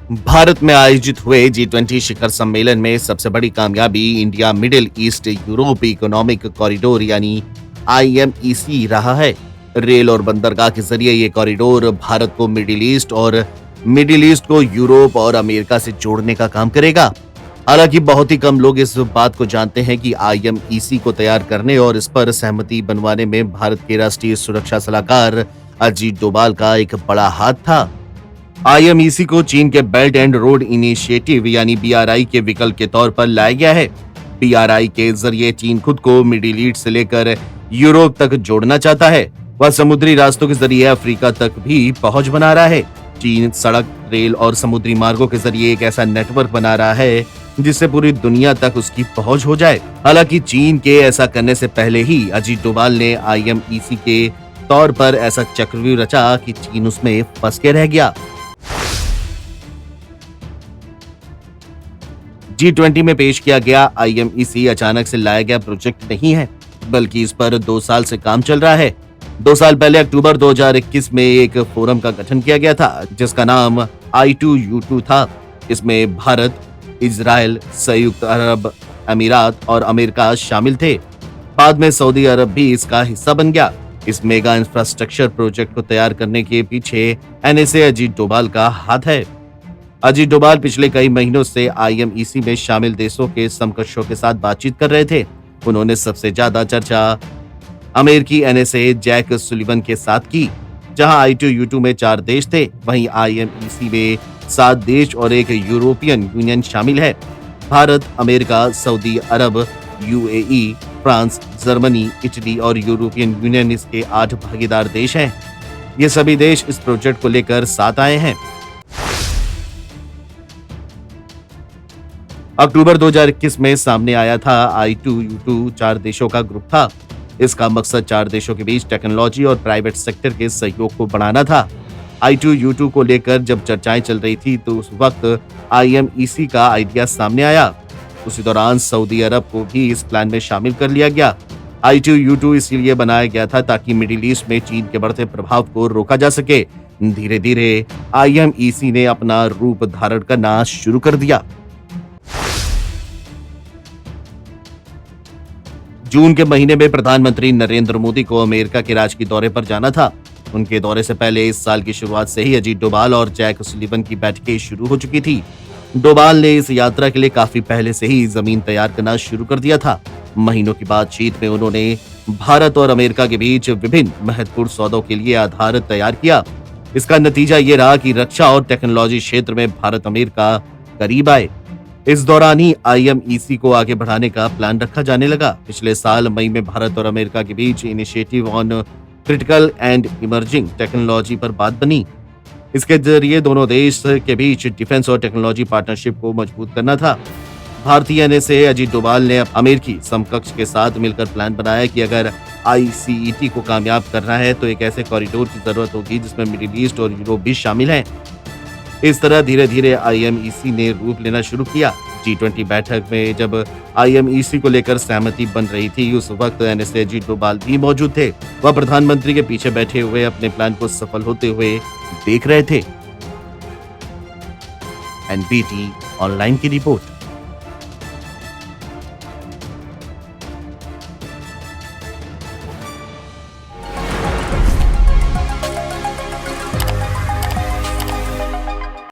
भारत में आयोजित हुए G20 शिखर सम्मेलन में सबसे बड़ी कामयाबी India middle east Europe economic corridor यानी IMEC रहा है। रेल और बंदरगाह के जरिए ये कॉरिडोर भारत को मिडिल ईस्ट और मिडिल ईस्ट को यूरोप और अमेरिका से जोड़ने का काम करेगा। हालांकि बहुत ही कम लोग इस बात को जानते हैं कि IMEC को तैयार करने और इस पर सहमति बनवाने में भारत के राष्ट्रीय सुरक्षा सलाहकार अजीत डोभाल का एक बड़ा हाथ था। IMEC को चीन के बेल्ट एंड रोड इनिशिएटिव यानी BRI के विकल्प के तौर पर लाया गया है। BRI के जरिए चीन खुद को मिडिल ईस्ट से लेकर यूरोप तक जोड़ना चाहता है। वह समुद्री रास्तों के जरिए अफ्रीका तक भी पहुंच बना रहा है। चीन सड़क, रेल और समुद्री मार्गों के जरिए एक ऐसा नेटवर्क बना रहा है जिससे पूरी दुनिया तक उसकी पहुंच हो जाए। हालांकि चीन के ऐसा करने से पहले ही अजीत डोभाल ने IMEC के तौर पर ऐसा चक्रव्यूह रचा कि चीन उसमें फंस के रह गया। G20 में पेश किया गया IMEC अचानक से लाया गया प्रोजेक्ट नहीं है, बल्कि इस पर 2 साल से काम चल रहा है। 2 साल पहले अक्टूबर 2021 में एक फोरम का गठन किया गया था जिसका नाम I2U2 था। इसमें भारत, इजराइल, संयुक्त अरब अमीरात और अमेरिका शामिल थे। बाद में सऊदी अरब भी इसका हिस्सा बन गया। इस मेगा इंफ्रास्ट्रक्चर प्रोजेक्ट को तैयार करने के पीछे NSA अजीत डोभाल का हाथ है। अजीत डोभाल पिछले कई महीनों से IMEC में शामिल देशों के समकक्षों के साथ बातचीत कर रहे थे। उन्होंने सबसे ज्यादा चर्चा अमेरिकी NSA जैक सुलिवन के साथ की, जहां I2U2 में 4 देश थे। वहीं IMEC में 7 देश और एक यूरोपियन यूनियन शामिल है। भारत, अमेरिका, सऊदी अरब, UAE, फ्रांस, जर्मनी, इटली और यूरोपियन यूनियन इसके 8 भागीदार देश हैं। ये सभी देश इस प्रोजेक्ट को लेकर साथ आए हैं। अक्टूबर 2021 में सामने आया था I2U2 4 देशों का ग्रुप था। इसका मकसद 4 देशों के बीच टेक्नोलॉजी और प्राइवेट सेक्टर के सहयोग को बढ़ाना था। I2U2 को लेकर जब चर्चाएं चल रही थी तो उस वक्त IMEC का आइडिया सामने आया। उसी दौरान सऊदी अरब को भी इस प्लान में शामिल कर लिया गया। I2U2 इसीलिए बनाया गया था ताकि मिडिल ईस्ट में चीन के बढ़ते प्रभाव को रोका जा सके। धीरे धीरे IMEC ने अपना रूप धारण करना शुरू कर दिया। जून के महीने में प्रधानमंत्री नरेंद्र मोदी को अमेरिका के राजकीय दौरे पर जाना था। उनके दौरे से पहले इस साल की शुरुआत से ही अजीत डोभाल और जैक सुलिवन की बैठकें शुरू हो चुकी थी। डोभाल ने इस यात्रा के लिए काफी पहले से ही जमीन तैयार करना शुरू कर दिया था। महीनों की बातचीत में उन्होंने भारत और अमेरिका के बीच विभिन्न महत्वपूर्ण सौदों के लिए आधार तैयार किया। इसका नतीजा ये रहा कि रक्षा और टेक्नोलॉजी क्षेत्र में भारत अमेरिका करीब आए। इस दौरान ही IMEC को आगे बढ़ाने का प्लान रखा जाने लगा। पिछले साल मई में भारत और अमेरिका के बीच initiative on critical and emerging technology पर बात बनी। इसके जरिए दोनों देश के बीच डिफेंस और टेक्नोलॉजी पार्टनरशिप को मजबूत करना था। भारतीय NSA अजीत डोभाल ने अमेरिकी समकक्ष के साथ मिलकर प्लान बनाया कि अगर ICET को कामयाब करना है तो एक ऐसे कॉरिडोर की जरूरत होगी जिसमें मिडिल ईस्ट और यूरोप भी शामिल हैं। इस तरह धीरे धीरे IMEC ने रूप लेना शुरू किया। G20 बैठक में जब IMEC को लेकर सहमति बन रही थी, उस वक्त NSA अजीत डोभाल भी मौजूद थे। वह प्रधानमंत्री के पीछे बैठे हुए अपने प्लान को सफल होते हुए देख रहे थे। NBT ऑनलाइन की रिपोर्ट।